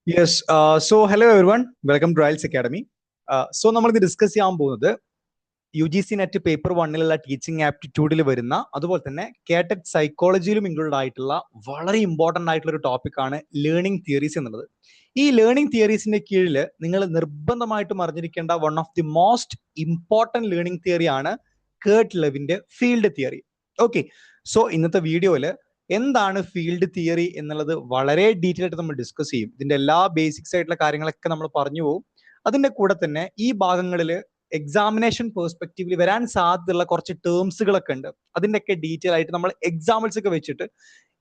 Yes. Hello everyone. Welcome to IELTS Academy. നമ്മളിത് discuss ചെയ്യാൻ പോകുന്നത് UGC നെറ്റ് പേപ്പർ 1 ടീച്ചിങ് ആപ്റ്റിറ്റ്യൂഡിൽ വരുന്ന അതുപോലെ തന്നെ കേട്ടറ്റ് സൈക്കോളജിയിലും ഇൻക്ലൂഡ് ആയിട്ടുള്ള വളരെ ഇമ്പോർട്ടന്റ് ആയിട്ടുള്ള ഒരു ടോപ്പിക്കാണ് ലേണിംഗ് തിയറീസ് എന്നുള്ളത്. ഈ ലേണിംഗ് തിയറീസിന്റെ കീഴിൽ നിങ്ങൾ നിർബന്ധമായിട്ടും അറിഞ്ഞിരിക്കേണ്ട one of the most important learning തിയറിയാണ് കേർട്ട് ലെവിന്റെ ഫീൽഡ് തിയറി. ഓക്കെ, ഇന്നത്തെ വീഡിയോയിൽ എന്താണ് ഫീൽഡ് തിയറി എന്നുള്ളത് വളരെ ഡീറ്റെയിൽ ആയിട്ട് നമ്മൾ ഡിസ്കസ് ചെയ്യും. ഇതിന്റെ എല്ലാ ബേസിക്സ് ആയിട്ടുള്ള കാര്യങ്ങളൊക്കെ നമ്മൾ പറഞ്ഞു പോകും. അതിന്റെ കൂടെ തന്നെ ഈ ഭാഗങ്ങളിൽ എക്സാമിനേഷൻ പെർസ്പെക്റ്റീവിൽ വരാൻ സാധ്യതയുള്ള കുറച്ച് ടേംസുകളൊക്കെ ഉണ്ട്. അതിൻ്റെയൊക്കെ ഡീറ്റെയിൽ ആയിട്ട് നമ്മൾ എക്സാമ്പിൾസ് ഒക്കെ വെച്ചിട്ട്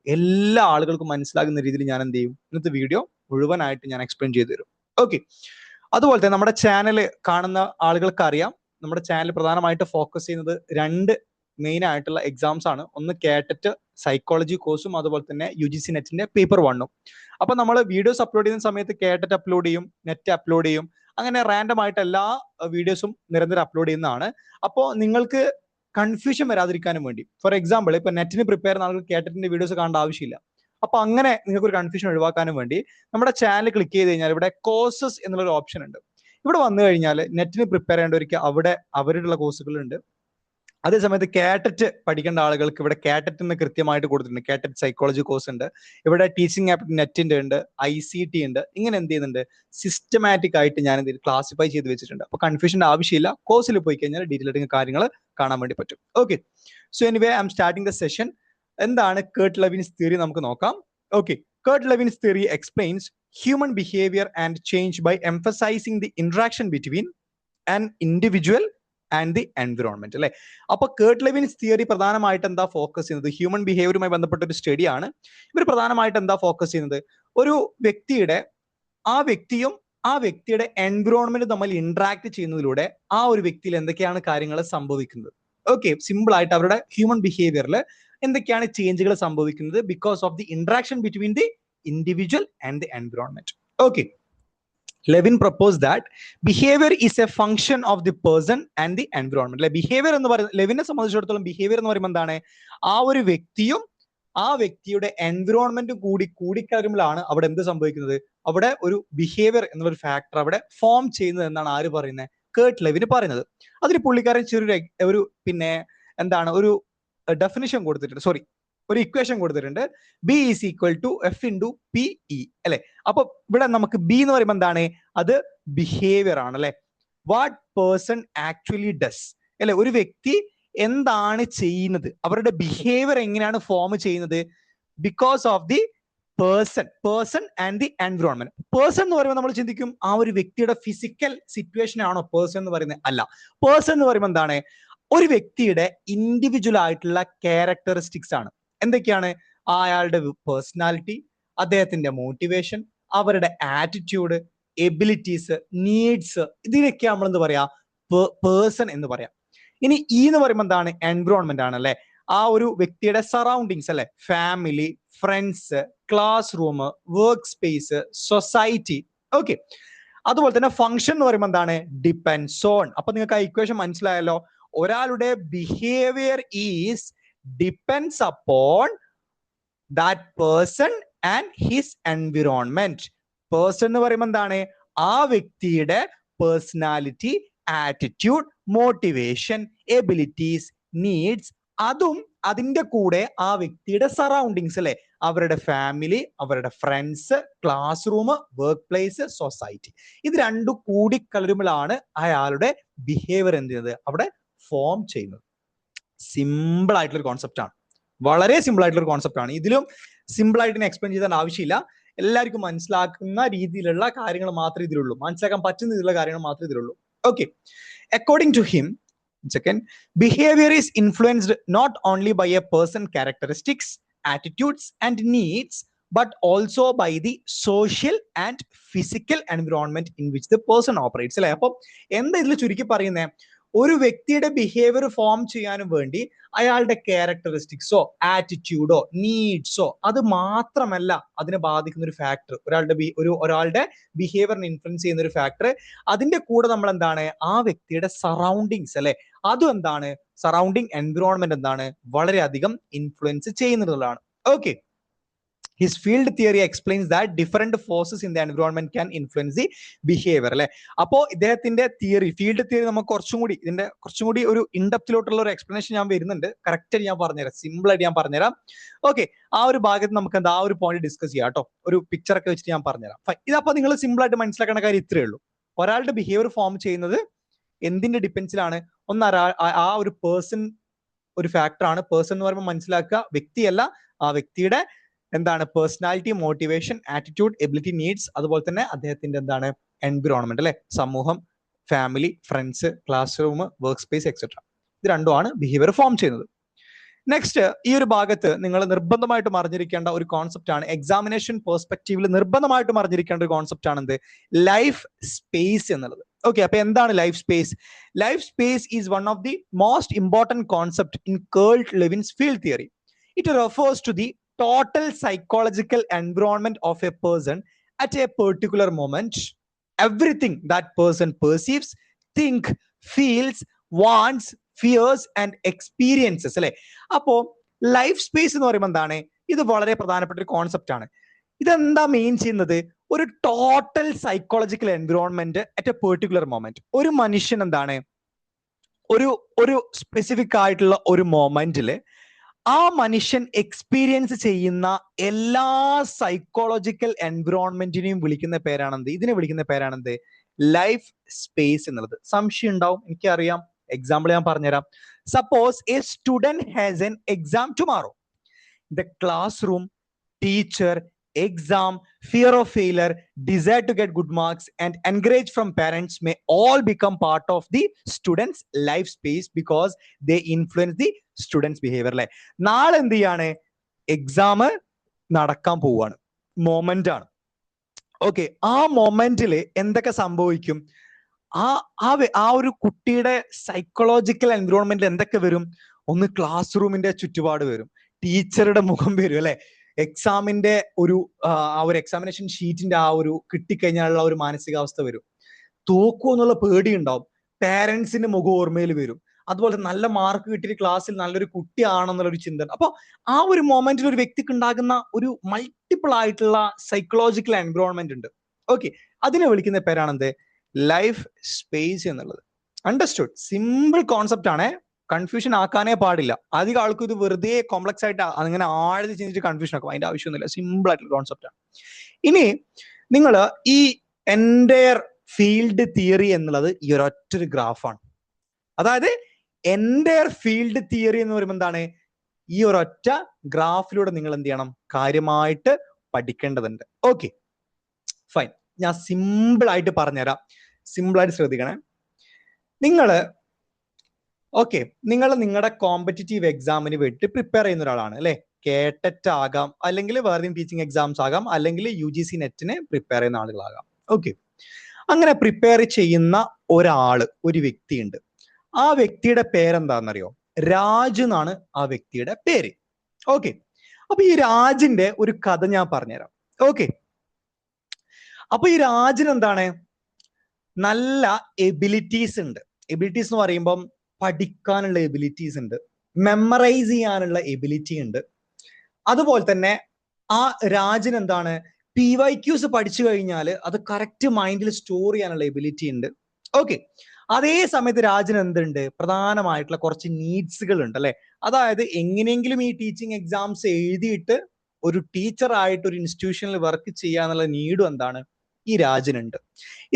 എല്ലാ ആളുകൾക്കും മനസ്സിലാകുന്ന രീതിയിൽ ഞാൻ എന്ത് ചെയ്യും, ഇന്നത്തെ വീഡിയോ മുഴുവനായിട്ട് ഞാൻ എക്സ്പ്ലെയിൻ ചെയ്തു തരും. ഓക്കെ, അതുപോലെ തന്നെ നമ്മുടെ ചാനൽ കാണുന്ന ആളുകൾക്ക് അറിയാം, നമ്മുടെ ചാനൽ പ്രധാനമായിട്ട് ഫോക്കസ് ചെയ്യുന്നത് രണ്ട് മെയിൻ ആയിട്ടുള്ള എക്സാംസ് ആണ്. ഒന്ന് കേട്ടറ്റ് സൈക്കോളജി കോഴ്സും അതുപോലെ തന്നെ UGC നെറ്റിന്റെ പേപ്പർ 1. അപ്പൊ നമ്മൾ വീഡിയോസ് അപ്ലോഡ് ചെയ്യുന്ന സമയത്ത് കേട്ടറ്റ് അപ്ലോഡ് ചെയ്യും, നെറ്റ് അപ്ലോഡ് ചെയ്യും, അങ്ങനെ റാൻഡം ആയിട്ട് എല്ലാ വീഡിയോസും നിരന്തരം അപ്ലോഡ് ചെയ്യുന്നതാണ്. അപ്പോൾ നിങ്ങൾക്ക് കൺഫ്യൂഷൻ വരാതിരിക്കാനും വേണ്ടി, ഫോർ എക്സാമ്പിൾ ഇപ്പൊ നെറ്റിന് പ്രിപ്പയർ ചെയ്യുന്ന ആളുകൾ കേട്ടറ്റിന്റെ വീഡിയോസ് കാണേണ്ട ആവശ്യമില്ല. അപ്പൊ അങ്ങനെ നിങ്ങൾക്ക് ഒരു കൺഫ്യൂഷൻ ഒഴിവാക്കാനും വേണ്ടി നമ്മുടെ ചാനൽ ക്ലിക്ക് ചെയ്ത് കഴിഞ്ഞാൽ ഇവിടെ കോഴ്സസ് എന്നുള്ളൊരു ഓപ്ഷൻ ഉണ്ട്. ഇവിടെ വന്നു കഴിഞ്ഞാൽ നെറ്റിന് പ്രിപ്പയർ ചെയ്യേണ്ടവർക്ക് അവിടെ അവരുള്ള കോഴ്സുകളുണ്ട്. അതേസമയത്ത് കാറ്ററ്റ് പഠിക്കേണ്ട ആളുകൾക്ക് ഇവിടെ കാറ്ററ്റ് എന്ന് കൃത്യമായിട്ട് കൊടുത്തിട്ടുണ്ട്. കാറ്ററ്റ് സൈക്കോളജി കോഴ്സ് ഉണ്ട്, ഇവിടെ ടീച്ചിങ് ആപ്പ് നെറ്റിന്റെ ഉണ്ട്, ICT ഉണ്ട്. ഇങ്ങനെ എന്ത് ചെയ്യുന്നുണ്ട്, സിസ്റ്റമാറ്റിക് ആയിട്ട് ഞാൻ എന്ത് ക്ലാസിഫൈ ചെയ്ത് വെച്ചിട്ടുണ്ട്. അപ്പൊ കൺഫ്യൂഷന്റെ ആവശ്യമില്ല. കോഴ്സിൽ പോയി കഴിഞ്ഞാൽ ഡീറ്റെയിൽ ആയിട്ട് കാര്യങ്ങൾ കാണാൻ വേണ്ടി പറ്റും. Okay, anyway I'm starting the session. എന്താണ് കേർട്ട് ലെവിൻസ് തിയറി നമുക്ക് നോക്കാം. Okay, Kurt Lewin's theory explains human behaviour and change by emphasizing the interaction between an individual and the environment അല്ലെ. അപ്പൊ കേർട്ട് ലെവിൻസ് തിയറി പ്രധാനമായിട്ട് എന്താ focus ചെയ്യുന്നത്, human ബിഹേവിയറുമായി ബന്ധപ്പെട്ട ഒരു സ്റ്റഡിയാണ്. ഇവർ പ്രധാനമായിട്ട് എന്താ ഫോക്കസ് ചെയ്യുന്നത്, ഒരു വ്യക്തിയുടെ ആ വ്യക്തിയും ആ വ്യക്തിയുടെ എൻവിറോൺമെന്റ് തമ്മിൽ ഇന്ററാക്ട് ചെയ്യുന്നതിലൂടെ ആ ഒരു വ്യക്തിയിൽ എന്തൊക്കെയാണ് കാര്യങ്ങൾ സംഭവിക്കുന്നത്. ഓക്കെ, സിമ്പിൾ ആയിട്ട് അവരുടെ ഹ്യൂമൻ ബിഹേവിയറിൽ എന്തൊക്കെയാണ് ചേഞ്ചുകൾ സംഭവിക്കുന്നത് because of the interaction between the individual and the environment. Okay, Levin proposed that behavior is a function of the person and the environment. Behaviour എന്ന് പറയുന്നത്, ലെവിനെ സംബന്ധിച്ചിടത്തോളം ബിഹേവിയർ എന്ന് പറയുമ്പോൾ എന്താണ്, ആ ഒരു വ്യക്തിയും ആ വ്യക്തിയുടെ എൻവിറോൺമെന്റും കൂടിക്കലരുമ്പോഴാണ് അവിടെ എന്ത് സംഭവിക്കുന്നത്, അവിടെ ഒരു ബിഹേവിയർ എന്നുള്ള ഒരു ഫാക്ടർ അവിടെ ഫോം ചെയ്യുന്നത് എന്നാണ് ആര് പറയുന്നത്, കേർട്ട് ലെവിന് പറയുന്നത്. അതിന് പുള്ളിക്കാരൻ ചെറിയൊരു പിന്നെ എന്താണ് ഒരു ഡെഫിനിഷൻ കൊടുത്തിട്ടുണ്ട്, ഒരു ഇക്വേഷൻ കൊടുത്തിട്ടുണ്ട്. B is equal to F into PE അല്ലെ. അപ്പൊ ഇവിടെ നമുക്ക് B എന്ന് പറയുമ്പോൾ എന്താണ്, അത് ബിഹേവിയർ ആണ് അല്ലെ. വാട്ട് പേഴ്സൺ ആക്ച്വലി ഡസ് അല്ലെ, ഒരു വ്യക്തി എന്താണ് ചെയ്യുന്നത്, അവരുടെ ബിഹേവിയർ എങ്ങനെയാണ് ഫോം ചെയ്യുന്നത്, because of the person and the environment. Person എന്ന് പറയുമ്പോൾ നമ്മൾ ചിന്തിക്കും ആ ഒരു വ്യക്തിയുടെ ഫിസിക്കൽ സിറ്റുവേഷൻ ആണോ പേഴ്സൺ എന്ന് പറയുന്നത്, അല്ല. പേഴ്സൺ എന്ന് പറയുമ്പോൾ എന്താണ്, ഒരു വ്യക്തിയുടെ ഇൻഡിവിജ്വൽ ആയിട്ടുള്ള ക്യാരക്ടറിസ്റ്റിക്സ് ആണ്. എന്തൊക്കെയാണ്, അയാളുടെ പേഴ്സണാലിറ്റി, അദ്ദേഹത്തിന്റെ മോട്ടിവേഷൻ, അവരുടെ ആറ്റിറ്റ്യൂഡ്, എബിലിറ്റീസ്, നീഡ്സ്, ഇതിനൊക്കെ നമ്മൾ എന്ത് പറയാ, പേഴ്സൺ എന്ന് പറയാം. ഇനി എന്ന് പറയുമ്പോൾ എന്താണ്, എൻവിറോൺമെന്റ് ആണ് അല്ലെ. ആ ഒരു വ്യക്തിയുടെ സറൗണ്ടിങ്സ് അല്ലെ, family, friends, class room, work space, society. Okay, അതുപോലെ തന്നെ ഫംഗ്ഷൻ എന്ന് പറയുമ്പോൾ എന്താണ്, ഡിപ്പെൻഡ്സ് ഓൺ. അപ്പൊ നിങ്ങൾക്ക് ആ ഇക്വേഷൻ മനസ്സിലായല്ലോ. ഒരാളുടെ behaviour is depends upon that person and his environment. Person എന്ന് പറയുമ്പോൾ എന്താണ്, ആ വ്യക്തിയുടെ personality, attitude, motivation, abilities, needs, അതും അതിന്റെ കൂടെ ആ വ്യക്തിയുടെ സറൗണ്ടിങ്സ് അല്ലെ, അവരുടെ ഫാമിലി, അവരുടെ friends, class room, work place, society. ഇത് രണ്ടും കൂടിക്കലരുമ്പോഴാണ് അയാളുടെ ബിഹേവിയർ എന്ത് ചെയ്യുന്നത്, അവിടെ ഫോം ചെയ്യുന്നത്. സിമ്പിൾ ആയിട്ടുള്ള ഒരു കോൺസെപ്റ്റ് ആണ്, വളരെ സിമ്പിൾ ആയിട്ടുള്ള ഒരു കോൺസെപ്റ്റ് ആണ്. ഇതിലും സിമ്പിൾ ആയിട്ട് എക്സ്പ്ലെയിൻ ചെയ്താൽ ആവശ്യമില്ല. എല്ലാവർക്കും മനസ്സിലാക്കുന്ന രീതിയിലുള്ള കാര്യങ്ങൾ മാത്രമേ ഇതിലുള്ളൂ, മനസ്സിലാക്കാൻ പറ്റുന്ന രീതിയിലുള്ള കാര്യങ്ങൾ മാത്രമേ ഇതിലുള്ളൂ. Okay, according to him, second, behaviour is influenced not only by a person characteristics, attitudes and needs, but also by the social and physical environment in which the person operates അല്ലെ. അപ്പം എന്താ ഇതിൽ ചുരുക്കി പറയുന്നത്, ഒരു വ്യക്തിയുടെ ബിഹേവിയർ ഫോം ചെയ്യാനും വേണ്ടി അയാളുടെ ക്യാരക്ടറിസ്റ്റിക്സോ ആറ്റിറ്റ്യൂഡോ നീഡ്സോ അത് മാത്രമല്ല അതിനെ ബാധിക്കുന്ന ഒരു ഫാക്ടർ, ഒരാളുടെ ബിഹേവിയറിനെ ഇൻഫ്ലുവൻസ് ചെയ്യുന്ന ഒരു ഫാക്ടർ. അതിന്റെ കൂടെ നമ്മൾ എന്താണ്, ആ വ്യക്തിയുടെ സറൗണ്ടിങ്സ് അല്ലെ, അതും എന്താണ്, സറൗണ്ടിങ് എൻവിറോൺമെന്റ് എന്താണ്, വളരെയധികം ഇൻഫ്ലുവൻസ് ചെയ്യുന്നതാണ്. Okay, his field theory explains that different forces in the environment can influence the behaviour അല്ലെ. അപ്പോ ഇദ്ദേഹത്തിന്റെ തിയറി, ഫീൽഡ് തിയറി നമുക്ക് കുറച്ചും കൂടി ഒരു ഇൻഡെപ്തിലോട്ടുള്ള ഒരു എക്സ്പ്ലനേഷൻ ഞാൻ വരുന്നുണ്ട്. കറക്റ്റ് ആയിട്ട് ഞാൻ പറഞ്ഞുതരാം, സിമ്പിൾ ആയിട്ട് ഞാൻ പറഞ്ഞുതരാം. ഓക്കെ, ആ ഒരു ഭാഗത്ത് നമുക്ക് എന്താ ആ ഒരു പോയിന്റ് ഡിസ്കസ് ചെയ്യാം കേട്ടോ. ഒരു പിക്ചർ ഒക്കെ വെച്ചിട്ട് ഞാൻ പറഞ്ഞുതരാം. ഇതപ്പോ നിങ്ങൾ സിമ്പിൾ ആയിട്ട് മനസ്സിലാക്കേണ്ട കാര്യം ഇത്രയേ ഉള്ളൂ. ഒരാളുടെ ബിഹേവിയർ ഫോം ചെയ്യുന്നത് എന്തിന്റെ ഡിപ്പെൻസിലാണ്? ഒന്ന് ആ ഒരു പേഴ്സൺ ഒരു ഫാക്ടറാണ്. പേഴ്സൺ എന്ന് പറയുമ്പോൾ മനസ്സിലാക്കുക, വ്യക്തിയല്ല, ആ വ്യക്തിയുടെ എന്താണ് personality, motivation, attitude, ability, needs, അതുപോലെ തന്നെ അദ്ദേഹത്തിന്റെ എന്താണ് എൻവിറോൺമെന്റ് അല്ലെ, സമൂഹം, family, friends, class room, work space etcetera. ഇത് രണ്ടുമാണ് ബിഹേവിയർ ഫോം ചെയ്യുന്നത്. നെക്സ്റ്റ്, ഈ ഒരു ഭാഗത്ത് നിങ്ങൾ നിർബന്ധമായിട്ടും അറിഞ്ഞിരിക്കേണ്ട ഒരു കോൺസെപ്റ്റ് ആണ്, എക്സാമിനേഷൻ പെർസ്പെക്റ്റീവിൽ നിർബന്ധമായിട്ടും അറിഞ്ഞിരിക്കേണ്ട ഒരു കോൺസെപ്റ്റ് ആണ് എന്ത്? ലൈഫ് സ്പേസ് എന്നുള്ളത്. ഓക്കെ, അപ്പൊ എന്താണ് life space? Life space is one of the most important concept in Kurt Lewin's field theory. It refers to the total psychological environment of a person at a particular moment. Everything that person perceives, think, feels, wants, fears and experiences അല്ലെ. അപ്പോ life space എന്ന് പറയുമ്പോൾ എന്താണ്? ഇത് വളരെ പ്രധാനപ്പെട്ട ഒരു concept ആണ്. ഇതെന്താ മീൻ ചെയ്യുന്നത്? ഒരു total psychological environment at A particular moment. ഒരു മനുഷ്യൻ എന്താണ് ഒരു സ്പെസിഫിക് ആയിട്ടുള്ള ഒരു മൊമെന്റില് ആ മനുഷ്യൻ എക്സ്പീരിയൻസ് ചെയ്യുന്ന എല്ലാ സൈക്കോളജിക്കൽ എൻവിറോൺമെന്റിനെയും വിളിക്കുന്ന പേരാണെന്ത്? ഇതിനെ വിളിക്കുന്ന പേരാണെന്ത്? ലൈഫ് സ്പേസ് എന്നുള്ളത്. സംശയം ഉണ്ടാവും, എനിക്കറിയാം. എക്സാമ്പിൾ ഞാൻ പറഞ്ഞുതരാം. Suppose A student has N exam tomorrow. The class room, teacher, exam, fear of failure, desire to get good marks and encourage from parents may all become part of the students life space because they influence the students behavior അല്ലെ. നാളെ എന്ത് ചെയ്യാണ്? Exam നടക്കാൻ പോവാണ്, moment ആണ്. Okay, ആ മൊമെന്റിൽ എന്തൊക്കെ സംഭവിക്കും? ആ ഒരു കുട്ടിയുടെ സൈക്കോളജിക്കൽ എൻവിറോൺമെന്റിൽ എന്തൊക്കെ വരും? ഒന്ന് ക്ലാസ് റൂമിന്റെ ചുറ്റുപാട് വരും, ടീച്ചറുടെ മുഖം വരും അല്ലെ, എക്സാമിന്റെ ആ ഒരു എക്സാമിനേഷൻ ഷീറ്റിന്റെ ആ ഒരു കിട്ടിക്കഴിഞ്ഞാലുള്ള ഒരു മാനസികാവസ്ഥ വരും, തോക്കൂ എന്നുള്ള പേടി ഉണ്ടാവും, പാരന്റ്സിന്റെ മുഖം ഓർമ്മയിൽ വരും, അതുപോലെ നല്ല മാർക്ക് കിട്ടിയ ക്ലാസ്സിൽ നല്ലൊരു കുട്ടിയാണെന്നുള്ളൊരു ചിന്ത. അപ്പൊ ആ ഒരു മൊമെന്റിൽ ഒരു വ്യക്തിക്ക് ഉണ്ടാകുന്ന ഒരു മൾട്ടിപ്പിൾ ആയിട്ടുള്ള സൈക്കോളജിക്കൽ എൻവിറോൺമെന്റ് ഉണ്ട്. ഓക്കെ, അതിനെ വിളിക്കുന്ന പേരാണെന്ത്? ലൈഫ് സ്പേസ് എന്നുള്ളത്. അണ്ടർസ്റ്റുഡ്? സിമ്പിൾ കോൺസെപ്റ്റ് ആണ്, കൺഫ്യൂഷൻ ആക്കാനേ പാടില്ല. അധികം ആൾക്കും ഇത് വെറുതെ കോംപ്ലക്സ് ആയിട്ട് അങ്ങനെ ആഴ്ച ചിന്തിച്ച് കൺഫ്യൂഷൻ ആക്കും. അതിന്റെ ആവശ്യമൊന്നുമില്ല, സിമ്പിൾ ആയിട്ടുള്ള കോൺസെപ്റ്റ് ആണ്. ഇനി നിങ്ങൾ ഈ എൻറ്റയർ ഫീൽഡ് തിയറി എന്നുള്ളത് ഈ ഒരൊറ്റൊരു ഗ്രാഫാണ്. അതായത് എൻറ്റയർ ഫീൽഡ് തിയറി എന്ന് പറയുമ്പോൾ എന്താണ്? ഈ ഒരൊറ്റ ഗ്രാഫിലൂടെ നിങ്ങൾ എന്ത് ചെയ്യണം? കാര്യമായിട്ട് പഠിക്കേണ്ടതുണ്ട്. Okay, fine. ഞാൻ സിമ്പിൾ ആയിട്ട് പറഞ്ഞുതരാം, സിമ്പിൾ ആയിട്ട് ശ്രദ്ധിക്കണേ. നിങ്ങൾ നിങ്ങളുടെ കോമ്പറ്റിറ്റീവ് എക്സാമിന് വേണ്ടി പ്രിപ്പയർ ചെയ്യുന്ന ഒരാളാണ് അല്ലെ. കേട്ടറ്റ് ആകാം, അല്ലെങ്കിൽ വേറെ ടീച്ചിങ് എക്സാംസ് ആകാം, അല്ലെങ്കിൽ UGC നെറ്റിന് പ്രിപ്പയർ ചെയ്യുന്ന ആളുകളാകാം. ഓക്കെ, അങ്ങനെ പ്രിപ്പയർ ചെയ്യുന്ന ഒരു വ്യക്തിയുണ്ട്. ആ വ്യക്തിയുടെ പേരെന്താണെന്നറിയോ? രാജ് എന്നാണ് ആ വ്യക്തിയുടെ പേര്. ഓക്കെ, അപ്പൊ ഈ രാജിന്റെ ഒരു കഥ ഞാൻ പറഞ്ഞുതരാം. ഓക്കെ, അപ്പൊ ഈ രാജിന് എന്താണ്? നല്ല എബിലിറ്റീസ് ഉണ്ട്. എബിലിറ്റീസ് എന്ന് പറയുമ്പം പഠിക്കാനുള്ള എബിലിറ്റീസ് ഉണ്ട്, മെമ്മറൈസ് ചെയ്യാനുള്ള എബിലിറ്റി ഉണ്ട്. അതുപോലെ തന്നെ ആ രാജിന് എന്താണ്? PYQs പഠിച്ചു കഴിഞ്ഞാൽ അത് കറക്റ്റ് മൈൻഡിൽ സ്റ്റോർ ചെയ്യാനുള്ള എബിലിറ്റി ഉണ്ട്. ഓക്കെ, അതേ സമയത്ത് രാജിന് എന്തുണ്ട്? പ്രധാനമായിട്ടുള്ള കുറച്ച് നീഡ്സുകൾ ഉണ്ട് അല്ലെ. അതായത് എങ്ങനെയെങ്കിലും ഈ ടീച്ചിങ് എക്സാംസ് എഴുതിയിട്ട് ഒരു ടീച്ചറായിട്ട് ഒരു ഇൻസ്റ്റിറ്റ്യൂഷനിൽ വർക്ക് ചെയ്യാന്നുള്ള നീഡും എന്താണ്? ഈ രാജിനുണ്ട്.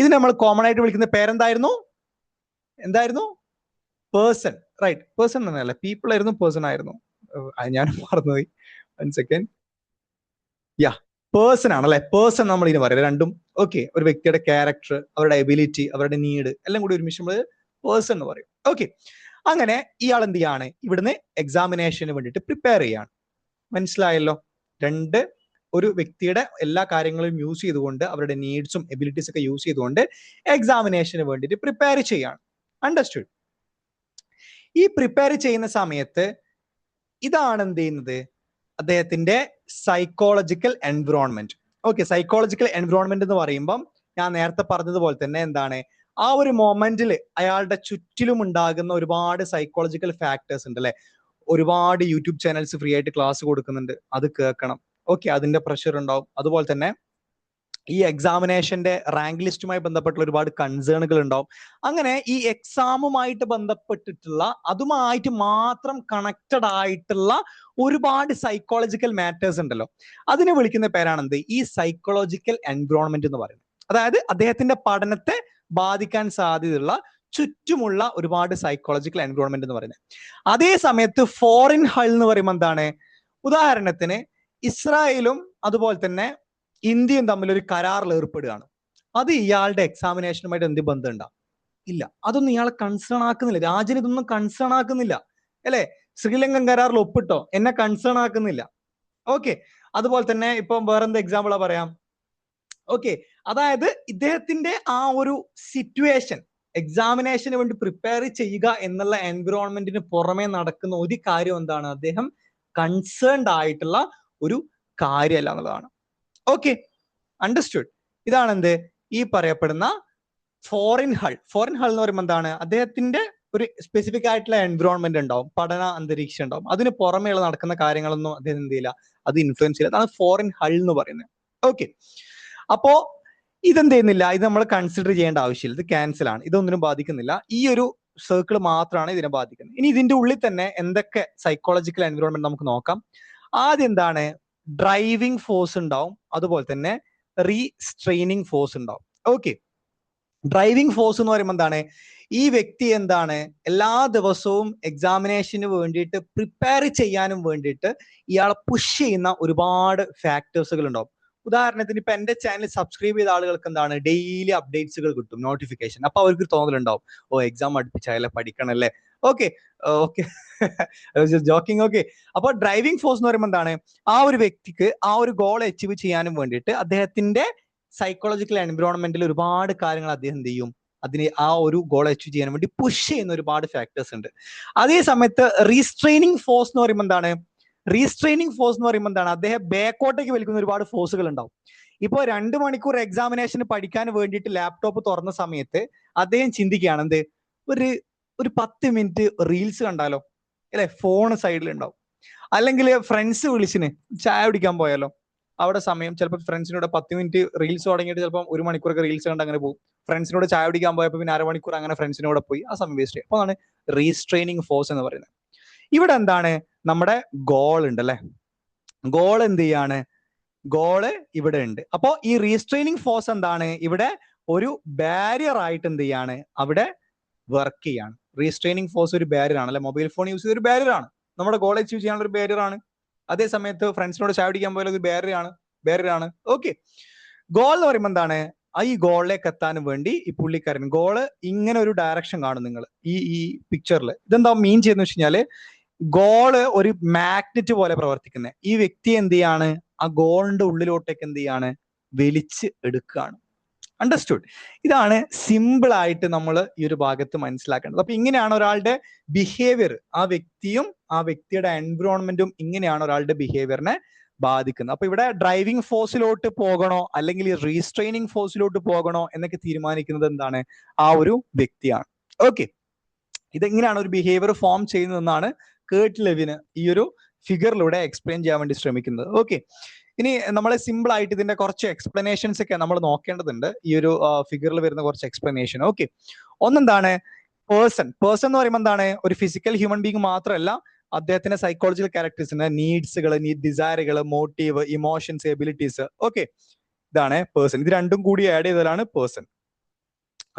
ഇത് നമ്മൾ കോമൺ ആയിട്ട് വിളിക്കുന്ന പേരെന്തായിരുന്നു? പേഴ്സൺ. റൈറ്റ്, പേഴ്സൺ എന്നല്ല, പീപ്പിൾ ആയിരുന്നു, പേഴ്സൺ ആയിരുന്നു, ഞാൻ മറന്നുപോയി. 1 സെക്കൻഡ്. പേഴ്സൺ ആണല്ലേ. പേഴ്സൺ നമ്മൾ ഇനി പറയാം രണ്ടും. ഓക്കെ, ഒരു വ്യക്തിയുടെ ക്യാരക്ടർ, അവരുടെ എബിലിറ്റി, അവരുടെ നീഡ് എല്ലാം കൂടി ഒരുമിച്ച് നമ്മൾ പേഴ്സൺ എന്ന് പറയും. ഓക്കെ, അങ്ങനെ ഇയാൾ എന്ത് ചെയ്യാണ്? ഇവിടുന്ന് എക്സാമിനേഷന് വേണ്ടിയിട്ട് പ്രിപ്പയർ ചെയ്യാണ്. മനസ്സിലായല്ലോ? ഒരു വ്യക്തിയുടെ എല്ലാ കാര്യങ്ങളും യൂസ് ചെയ്തുകൊണ്ട്, അവരുടെ നീഡ്സും എബിലിറ്റീസ് ഒക്കെ യൂസ് ചെയ്തുകൊണ്ട് എക്സാമിനേഷന് വേണ്ടിയിട്ട് പ്രിപ്പയർ ചെയ്യാണ്. അണ്ടർസ്റ്റുഡ്? ഈ പ്രിപ്പയർ ചെയ്യുന്ന സമയത്ത് ഇതാണ് എന്ത് ചെയ്യുന്നത്? അദ്ദേഹത്തിന്റെ psychological environment. Okay, psychological environment എന്ന് പറയുമ്പം ഞാൻ നേരത്തെ പറഞ്ഞതുപോലെ തന്നെ എന്താണ്? ആ ഒരു മൊമെന്റിൽ അയാളുടെ ചുറ്റിലും ഉണ്ടാകുന്ന ഒരുപാട് സൈക്കോളജിക്കൽ ഫാക്ടേഴ്സ് ഉണ്ട് അല്ലെ. ഒരുപാട് യൂട്യൂബ് ചാനൽസ് ഫ്രീ ആയിട്ട് ക്ലാസ് കൊടുക്കുന്നുണ്ട്, അത് കേൾക്കണം. ഓക്കെ, അതിന്റെ പ്രഷർ ഉണ്ടാവും. അതുപോലെ തന്നെ ഈ എക്സാമിനേഷന്റെ റാങ്ക് ലിസ്റ്റുമായി ബന്ധപ്പെട്ടുള്ള ഒരുപാട് കൺസേണുകൾ ഉണ്ടാവും. അങ്ങനെ ഈ എക്സാമുമായിട്ട് ബന്ധപ്പെട്ടിട്ടുള്ള അതുമായിട്ട് മാത്രം കണക്റ്റഡ് ആയിട്ടുള്ള ഒരുപാട് സൈക്കോളജിക്കൽ മാറ്റേഴ്സ് ഉണ്ടല്ലോ, അതിനെ വിളിക്കുന്ന പേരാണ് എന്ത്, ഈ സൈക്കോളജിക്കൽ എൻവയോൺമെന്റ് എന്ന് പറയുന്നത്. അതായത് അദ്ദേഹത്തിന്റെ പഠനത്തെ ബാധിക്കാൻ സാധ്യതയുള്ള ചുറ്റുമുള്ള ഒരുപാട് സൈക്കോളജിക്കൽ എൻവയോൺമെന്റ് എന്ന് പറയുന്നത്. അതേ സമയത്ത് ഫോറിൻ ഹൾ എന്ന് പറയുമ്പോൾ എന്താണ്, ഉദാഹരണത്തിന് ഇസ്രായേലും അതുപോലെ തന്നെ ഇന്ത്യയും തമ്മിൽ ഒരു കരാറിൽ ഏർപ്പെടുകയാണ്. അത് ഇയാളുടെ എക്സാമിനേഷനുമായിട്ട് എന്ത് ബന്ധം ഉണ്ടാവും? ഇല്ല, അതൊന്നും ഇയാളെ കൺസേൺ ആക്കുന്നില്ല. രാജ്യം ഇതൊന്നും കൺസേൺ ആക്കുന്നില്ല, അല്ലെ? ശ്രീലങ്കൻ കരാറിൽ ഒപ്പിട്ടോ, എന്നെ കൺസേൺ ആക്കുന്നില്ല. ഓക്കെ, അതുപോലെ തന്നെ ഇപ്പം വേറെന്ത് എക്സാമ്പിളാ പറയാം? ഓക്കെ, അതായത് ഇദ്ദേഹത്തിന്റെ ആ ഒരു സിറ്റുവേഷൻ, എക്സാമിനേഷന് വേണ്ടി പ്രിപ്പയർ ചെയ്യുക എന്നുള്ള എൻവിറോൺമെന്റിന് പുറമെ നടക്കുന്ന ഒരു കാര്യം എന്താണ്, അദ്ദേഹം കൺസേൺഡ് ആയിട്ടുള്ള ഒരു കാര്യമല്ല എന്നുള്ളതാണ്. Okay, understood. ഇതാണ് എന്ത്, ഈ പറയപ്പെടുന്ന ഫോറിൻ ഹൾ. ഫോറിൻ ഹൾ എന്ന് പറയുമ്പോൾ എന്താണ്, അദ്ദേഹത്തിന്റെ ഒരു സ്പെസിഫിക് ആയിട്ടുള്ള എൻവിറോൺമെന്റ് ഉണ്ടാവും, പഠന അന്തരീക്ഷം ഉണ്ടാവും, അതിന് പുറമേയുള്ള നടക്കുന്ന കാര്യങ്ങളൊന്നും അദ്ദേഹം എന്ത് ചെയ്യില്ല, അത് ഇൻഫ്ലുവൻസ് ചെയ്യില്ല. അതാണ് ഫോറിൻ ഹൾ എന്ന് പറയുന്നത്. ഓക്കെ, അപ്പോ ഇതെന്ത് ചെയ്യുന്നില്ല, ഇത് നമ്മൾ കൺസിഡർ ചെയ്യേണ്ട ആവശ്യമില്ല, ഇത് ക്യാൻസൽ ആണ്, ഇതൊന്നിനും ബാധിക്കുന്നില്ല. ഈ ഒരു സർക്കിൾ മാത്രമാണ് ഇതിനെ ബാധിക്കുന്നത്. ഇനി ഇതിന്റെ ഉള്ളിൽ തന്നെ എന്തൊക്കെ സൈക്കോളജിക്കൽ എൻവിറോൺമെന്റ് നമുക്ക് നോക്കാം. ആദ്യം എന്താണ്, ഡ്രൈവിംഗ് ഫോഴ്സ് ഉണ്ടാവും, അതുപോലെ തന്നെ റീസ്ട്രെയിനിങ് ഫോഴ്സ് ഉണ്ടാവും. ഓക്കെ, ഡ്രൈവിംഗ് ഫോഴ്സ് എന്ന് പറയുമ്പോൾ എന്താണ്, ഈ വ്യക്തി എന്താണ് എല്ലാ ദിവസവും എക്സാമിനേഷന് വേണ്ടിയിട്ട് പ്രിപ്പയർ ചെയ്യാനും വേണ്ടിയിട്ട് ഇയാളെ പുഷ് ചെയ്യുന്ന ഒരുപാട് ഫാക്ടേഴ്സുകൾ ഉണ്ടാവും. ഉദാഹരണത്തിന് ഇപ്പൊ എന്റെ ചാനൽ സബ്സ്ക്രൈബ് ചെയ്ത ആളുകൾക്ക് എന്താണ്, ഡെയിലി അപ്ഡേറ്റ്സുകൾ കിട്ടും, നോട്ടിഫിക്കേഷൻ. അപ്പൊ അവർക്ക് തോന്നലുണ്ടാവും, ഓ എക്സാം അടുപ്പിച്ചായാലേ പഠിക്കണം അല്ലേ. Okay okay, joking. ഓക്കെ, അപ്പൊ ഡ്രൈവിംഗ് ഫോഴ്സ് എന്ന് പറയുമ്പോൾ എന്താണ്, ആ ഒരു വ്യക്തിക്ക് ആ ഒരു ഗോൾ അച്ചീവ് ചെയ്യാനും വേണ്ടിയിട്ട് അദ്ദേഹത്തിന്റെ സൈക്കോളജിക്കൽ എൻവിറോൺമെന്റിൽ ഒരുപാട് കാര്യങ്ങൾ അദ്ദേഹം എന്ത് ചെയ്യും, അതിന് ആ ഒരു ഗോൾ അച്ചീവ് ചെയ്യാൻ വേണ്ടി പുഷ് ചെയ്യുന്ന ഒരുപാട് ഫാക്ടേഴ്സ് ഉണ്ട്. അതേ സമയത്ത് റീസ്ട്രെയിനിങ് ഫോഴ്സ് എന്ന് പറയുമ്പോൾ എന്താണ്, റീസ്ട്രെയിനിങ് ഫോഴ്സ് എന്ന് പറയുമ്പോൾ എന്താണ്, അദ്ദേഹം ബാക്കോട്ടേക്ക് വലിക്കുന്ന ഒരുപാട് ഫോഴ്സുകൾ ഉണ്ടാവും. ഇപ്പോൾ 2 മണിക്കൂർ എക്സാമിനേഷന് പഠിക്കാൻ വേണ്ടിയിട്ട് ലാപ്ടോപ്പ് തുറന്ന സമയത്ത് അദ്ദേഹം ചിന്തിക്കുകയാണ് എന്ത്, ഒരു 10 മിനിറ്റ് റീൽസ് കണ്ടാലോ, അല്ലെ? ഫോൺ സൈഡിൽ ഉണ്ടാവും. അല്ലെങ്കിൽ ഫ്രണ്ട്സ് വിളിച്ചിന് ചായ കുടിക്കാൻ പോയാലോ, അവിടെ സമയം ചിലപ്പോൾ ഫ്രണ്ട്സിനോട് 10 മിനിറ്റ് റീൽസ് തുടങ്ങിയിട്ട് ചിലപ്പോൾ 1 മണിക്കൂറൊക്കെ റീൽസ് കണ്ട് അങ്ങനെ പോകും. ഫ്രണ്ട്സിനോട് ചായ കുടിക്കാൻ പോയപ്പോൾ പിന്നെ 1/2 മണിക്കൂർ അങ്ങനെ ഫ്രണ്ട്സിനോട് പോയി ആ സമയം വേസ്റ്റ് ചെയ്യും. അപ്പോൾ ആണ് റീസ്ട്രെയിനിങ് ഫോഴ്സ് എന്ന് പറയുന്നത്. ഇവിടെ എന്താണ്, നമ്മുടെ ഗോൾ ഉണ്ട് അല്ലെ, ഗോൾ എന്ത് ചെയ്യാണ്, ഗോള് ഇവിടെ ഉണ്ട്. അപ്പോ ഈ റീസ്ട്രെയിനിങ് ഫോഴ്സ് എന്താണ്, ഇവിടെ ഒരു ബാരിയർ ആയിട്ട് എന്ത് ചെയ്യാണ്, അവിടെ വർക്ക് ചെയ്യാണ്. റീസ്ട്രെയിനിങ് ഫോഴ്സ് ഒരു ബാരിയർ ആണ് അല്ലെ, മൊബൈൽ ഫോൺ യൂസ് ചെയ്ത ഒരു ബാരിയർ ആണ്, നമ്മുടെ ഗോൾ അച്ചീവ് ചെയ്യാനുള്ള ഒരു ബാരിയർ ആണ്. അതേ സമയത്ത് ഫ്രണ്ട്സിനോട് ചായ പിടിക്കാൻ പോയാൽ ഒരു ബാരിയർ ആണ്. ഓക്കെ, ഗോൾ എന്ന് പറയുമ്പോൾ എന്താണ്, ഈ ഗോളിലേക്ക് എത്താനും വേണ്ടി ഈ പുള്ളിക്കാരൻ ഗോള് ഇങ്ങനെ ഒരു ഡയറക്ഷൻ കാണും നിങ്ങൾ ഈ പിക്ചറിൽ. ഇതെന്താ മീൻ ചെയ്യുന്ന വെച്ച് കഴിഞ്ഞാല്, ഗോള് ഒരു മാഗ്നറ്റ് പോലെ പ്രവർത്തിക്കുന്നത്. ഈ വ്യക്തി എന്ത് ചെയ്യാണ്, ആ ഗോളിന്റെ ഉള്ളിലോട്ടേക്ക് എന്ത് ചെയ്യാണ്, വലിച്ച് എടുക്കുകയാണ്. അണ്ടർസ്റ്റുഡ്. ഇതാണ് സിമ്പിൾ ആയിട്ട് നമ്മൾ ഈ ഒരു ഭാഗത്ത് മനസ്സിലാക്കേണ്ടത്. അപ്പൊ ഇങ്ങനെയാണ് ഒരാളുടെ ബിഹേവിയർ, ആ വ്യക്തിയും ആ വ്യക്തിയുടെ എൻവിറോൺമെന്റും ഇങ്ങനെയാണ് ഒരാളുടെ ബിഹേവിയറിനെ ബാധിക്കുന്നത്. അപ്പൊ ഇവിടെ ഡ്രൈവിംഗ് ഫോഴ്സിലോട്ട് പോകണോ അല്ലെങ്കിൽ റീസ്ട്രെയിനിങ് ഫോഴ്സിലോട്ട് പോകണോ എന്നൊക്കെ തീരുമാനിക്കുന്നത് എന്താണ്, ആ ഒരു വ്യക്തിയാണ്. ഓക്കെ, ഇതെങ്ങനെയാണ് ഒരു ബിഹേവിയർ ഫോം ചെയ്യുന്നതെന്നാണ് കേർട്ട് ലെവിന് ഈ ഒരു ഫിഗറിലൂടെ എക്സ്പ്ലെയിൻ ചെയ്യാൻ വേണ്ടി ശ്രമിക്കുന്നത്. ഓക്കെ, ഇനി നമ്മൾ സിമ്പിൾ ആയിട്ട് ഇതിന്റെ കുറച്ച് എക്സ്പ്ലനേഷൻസ് ഒക്കെ നമ്മൾ നോക്കേണ്ടതുണ്ട്, ഈ ഒരു ഫിഗറിൽ വരുന്ന കുറച്ച് എക്സ്പ്ലനേഷൻ. ഓക്കെ, ഒന്നെന്താണ്, പേഴ്സൺ എന്ന് പറയുമ്പോൾ എന്താണ്, ഒരു ഫിസിക്കൽ ഹ്യൂമൻ ബീങ് മാത്രമല്ല, അദ്ദേഹത്തിന്റെ സൈക്കോളജിക്കൽ ക്യാരക്ടേഴ്സിന് ഡിസയറുകൾ, മോട്ടീവ്, ഇമോഷൻസ്, എബിലിറ്റീസ്. ഓക്കെ, ഇതാണ് പേഴ്സൺ. ഇത് രണ്ടും കൂടി ആഡ് ചെയ്താലാണ് പേഴ്സൺ.